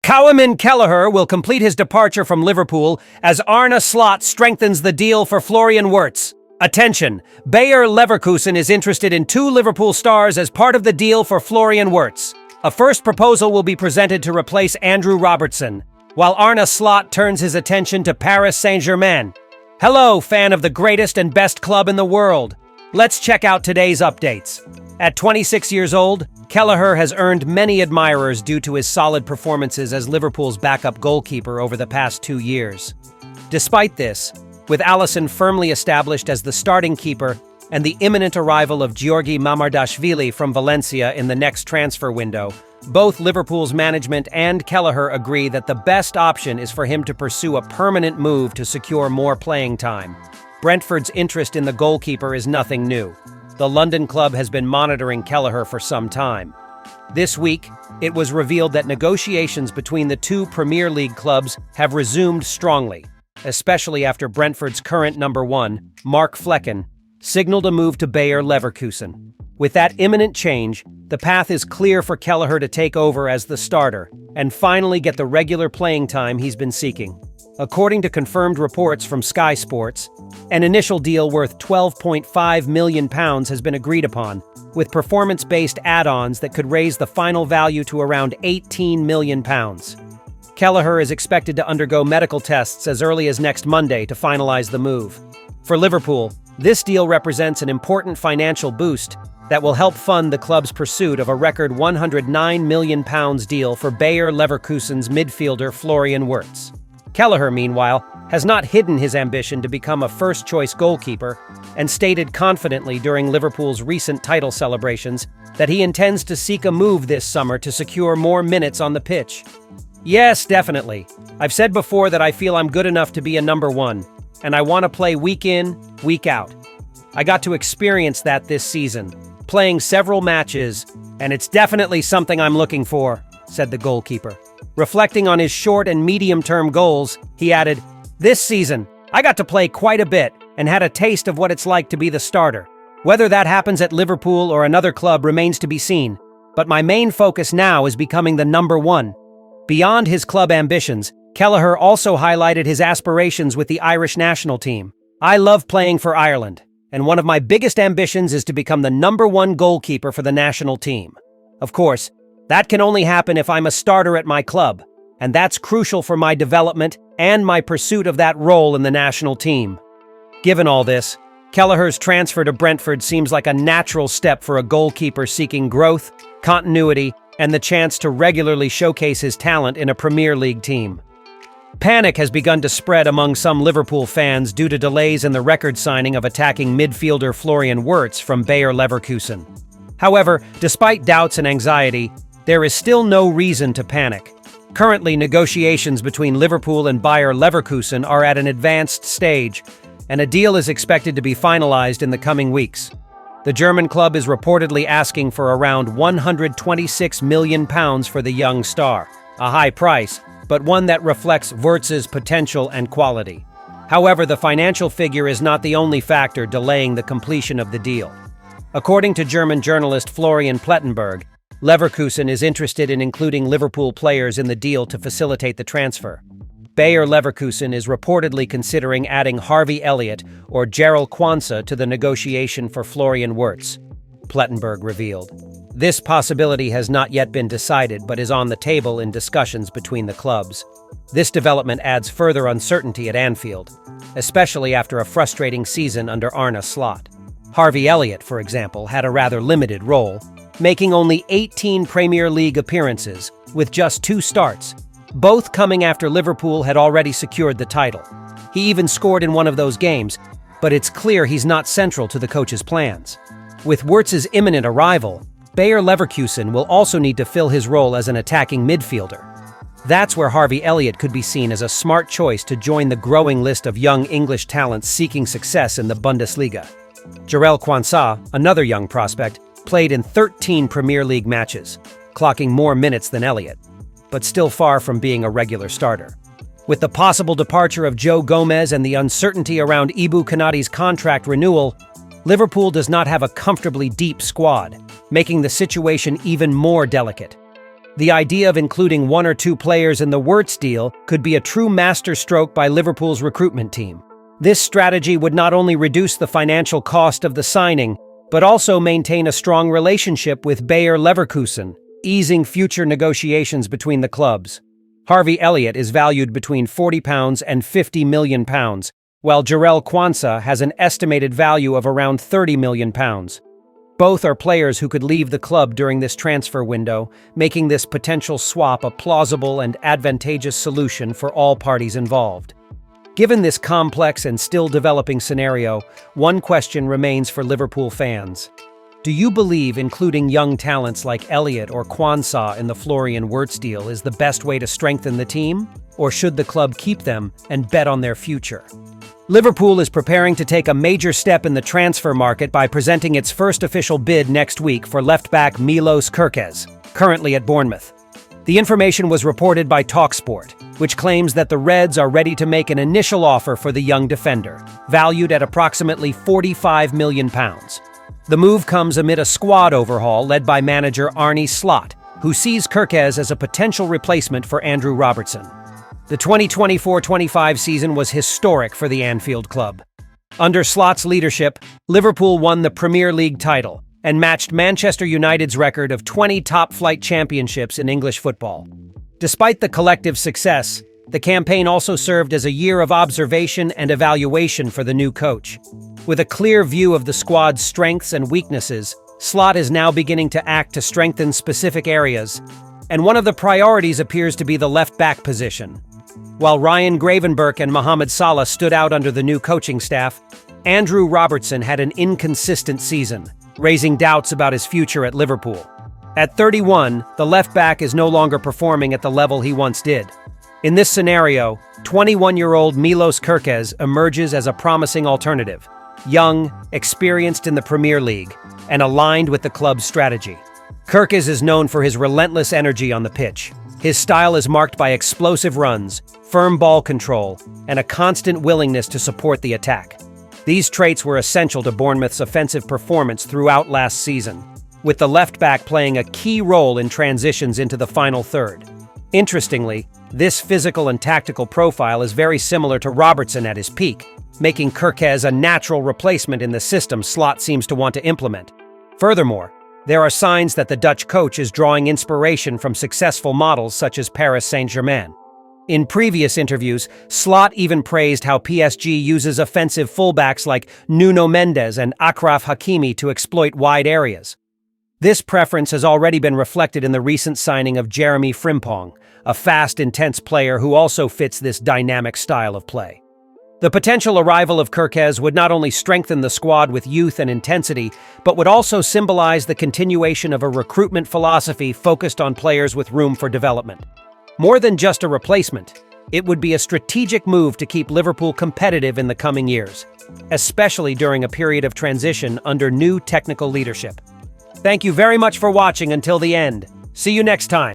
Kouamin Kelleher will complete his departure from Liverpool as Arne Slot strengthens the deal for Florian Wirtz. Attention! Bayer Leverkusen is interested in 2 Liverpool stars as part of the deal for Florian Wirtz. A first proposal will be presented to replace Andrew Robertson, while Arne Slot turns his attention to Paris Saint-Germain. Hello, fan of the greatest and best club in the world. Let's check out today's updates. At 26 years old, Kelleher has earned many admirers due to his solid performances as Liverpool's backup goalkeeper over the past 2 years. Despite this, with Alisson firmly established as the starting keeper and the imminent arrival of Giorgi Mamardashvili from Valencia in the next transfer window, both Liverpool's management and Kelleher agree that the best option is for him to pursue a permanent move to secure more playing time. Brentford's interest in the goalkeeper is nothing new. The London club has been monitoring Kelleher for some time. This week, it was revealed that negotiations between the 2 Premier League clubs have resumed strongly, especially after Brentford's current number 1, Mark Flecken, signaled a move to Bayer Leverkusen. With that imminent change, the path is clear for Kelleher to take over as the starter and finally get the regular playing time he's been seeking. According to confirmed reports from Sky Sports, an initial deal worth £12.5 million has been agreed upon, with performance-based add-ons that could raise the final value to around £18 million. Kelleher is expected to undergo medical tests as early as next Monday to finalize the move. For Liverpool, this deal represents an important financial boost that will help fund the club's pursuit of a record £109 million deal for Bayer Leverkusen's midfielder Florian Wirtz. Kelleher, meanwhile, has not hidden his ambition to become a first-choice goalkeeper and stated confidently during Liverpool's recent title celebrations that he intends to seek a move this summer to secure more minutes on the pitch. Yes, definitely. I've said before that I feel I'm good enough to be a number 1, and I want to play week in, week out. I got to experience that this season, playing several matches, and it's definitely something I'm looking for, said the goalkeeper. Reflecting on his short and medium-term goals, he added, "This season, I got to play quite a bit and had a taste of what it's like to be the starter. Whether that happens at Liverpool or another club remains to be seen, but my main focus now is becoming the number 1. Beyond his club ambitions, Kelleher also highlighted his aspirations with the Irish national team. "I love playing for Ireland, and one of my biggest ambitions is to become the number 1 goalkeeper for the national team. Of course, that can only happen if I'm a starter at my club, and that's crucial for my development and my pursuit of that role in the national team." Given all this, Kelleher's transfer to Brentford seems like a natural step for a goalkeeper seeking growth, continuity, and the chance to regularly showcase his talent in a Premier League team. Panic has begun to spread among some Liverpool fans due to delays in the record signing of attacking midfielder Florian Wirtz from Bayer Leverkusen. However, despite doubts and anxiety, there is still no reason to panic. Currently, negotiations between Liverpool and Bayer Leverkusen are at an advanced stage, and a deal is expected to be finalized in the coming weeks. The German club is reportedly asking for around £126 million for the young star, a high price, but one that reflects Wirtz's potential and quality. However, the financial figure is not the only factor delaying the completion of the deal. According to German journalist Florian Plettenberg, Leverkusen is interested in including Liverpool players in the deal to facilitate the transfer. Bayer Leverkusen is reportedly considering adding Harvey Elliott or Gerald Quansah to the negotiation for Florian Wirtz, Plettenberg revealed. This possibility has not yet been decided but is on the table in discussions between the clubs. This development adds further uncertainty at Anfield, especially after a frustrating season under Arne Slot. Harvey Elliott, for example, had a rather limited role, making only 18 Premier League appearances, with just 2 starts, both coming after Liverpool had already secured the title. He even scored in one of those games, but it's clear he's not central to the coach's plans. With Wirtz's imminent arrival, Bayer Leverkusen will also need to fill his role as an attacking midfielder. That's where Harvey Elliott could be seen as a smart choice to join the growing list of young English talents seeking success in the Bundesliga. Gerald Quansah, another young prospect, played in 13 Premier League matches, clocking more minutes than Elliott, but still far from being a regular starter. With the possible departure of Joe Gomez and the uncertainty around Ibu Konaté's contract renewal, Liverpool does not have a comfortably deep squad, making the situation even more delicate. The idea of including one or two players in the Wirtz deal could be a true masterstroke by Liverpool's recruitment team. This strategy would not only reduce the financial cost of the signing, but also maintain a strong relationship with Bayer Leverkusen, easing future negotiations between the clubs. Harvey Elliott is valued between £40 and £50 million, while Jarell Quansah has an estimated value of around £30 million. Both are players who could leave the club during this transfer window, making this potential swap a plausible and advantageous solution for all parties involved. Given this complex and still developing scenario, one question remains for Liverpool fans. Do you believe including young talents like Elliott or Quansah in the Florian Wirtz deal is the best way to strengthen the team? Or should the club keep them and bet on their future? Liverpool is preparing to take a major step in the transfer market by presenting its first official bid next week for left-back Milos Kerkez, currently at Bournemouth. The information was reported by TalkSport, which claims that the Reds are ready to make an initial offer for the young defender, valued at approximately £45 million. The move comes amid a squad overhaul led by manager Arne Slot, who sees Kerkez as a potential replacement for Andrew Robertson. The 2024-25 season was historic for the Anfield club. Under Slot's leadership, Liverpool won the Premier League title and matched Manchester United's record of 20 top-flight championships in English football. Despite the collective success, the campaign also served as a year of observation and evaluation for the new coach. With a clear view of the squad's strengths and weaknesses, Slot is now beginning to act to strengthen specific areas, and one of the priorities appears to be the left-back position. While Ryan Gravenberch and Mohamed Salah stood out under the new coaching staff, Andrew Robertson had an inconsistent season, raising doubts about his future at Liverpool. At 31, the left-back is no longer performing at the level he once did. In this scenario, 21-year-old Milos Kerkez emerges as a promising alternative, young, experienced in the Premier League, and aligned with the club's strategy. Kerkez is known for his relentless energy on the pitch. His style is marked by explosive runs, firm ball control, and a constant willingness to support the attack. These traits were essential to Bournemouth's offensive performance throughout last season, with the left-back playing a key role in transitions into the final third. Interestingly, this physical and tactical profile is very similar to Robertson at his peak, making Kerkez a natural replacement in the system Slot seems to want to implement. Furthermore, there are signs that the Dutch coach is drawing inspiration from successful models such as Paris Saint-Germain. In previous interviews, Slot even praised how PSG uses offensive fullbacks like Nuno Mendes and Achraf Hakimi to exploit wide areas. This preference has already been reflected in the recent signing of Jeremy Frimpong, a fast, intense player who also fits this dynamic style of play. The potential arrival of Kerkez would not only strengthen the squad with youth and intensity, but would also symbolize the continuation of a recruitment philosophy focused on players with room for development. More than just a replacement, it would be a strategic move to keep Liverpool competitive in the coming years, especially during a period of transition under new technical leadership. Thank you very much for watching until the end. See you next time.